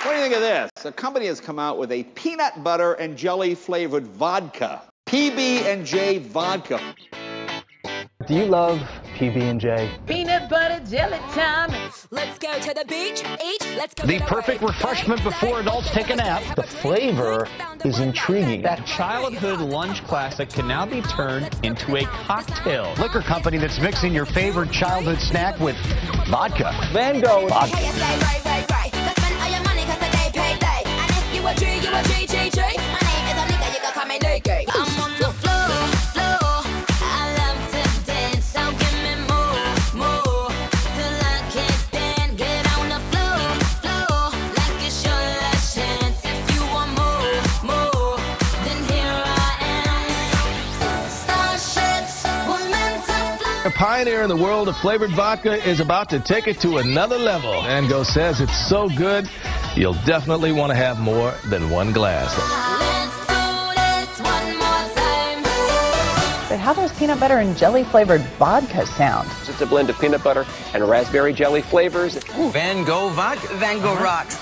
What do you think of this? A company has come out with a peanut butter and jelly flavored vodka. PB&J vodka. Do you love PB&J? Peanut butter jelly time. Let's go to the beach. Let's go. The perfect refreshment before adults take a nap. The flavor is intriguing. That childhood lunch classic can now be turned into a cocktail. Liquor company that's mixing your favorite childhood snack with vodka. Van Gogh vodka. I'm on the floor. I love to dance, so give me more, till I can't stand. Get on the floor, like it's your last chance. If you want more, then here I am. Starships were meant to fly. A pioneer in the world of flavored vodka is about to take it to another level. Van Gogh says it's so good, you'll definitely want to have more than one glass. But how does peanut butter and jelly flavored vodka sound? Just a blend of peanut butter and raspberry jelly flavors. Ooh, Van Gogh vodka. Van Gogh rocks.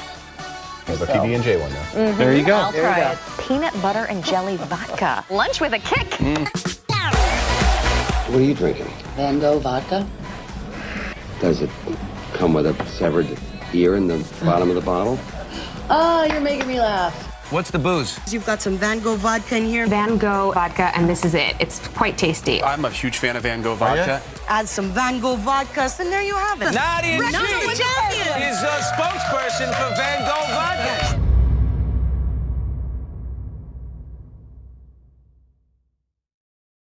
There's a PB&J one, though. There you go. I'll try it. Peanut butter and jelly vodka. Lunch with a kick. What are you drinking? Van Gogh vodka. Does it come with a severed ear in the bottom of the bottle? Oh, you're making me laugh. What's the booze? You've got some Van Gogh vodka in here. Van Gogh vodka, and this is it. It's quite tasty. I'm a huge fan of Van Gogh vodka. Add some Van Gogh vodkas, and there you have it. Nadia G is a spokesperson for Van Gogh vodka.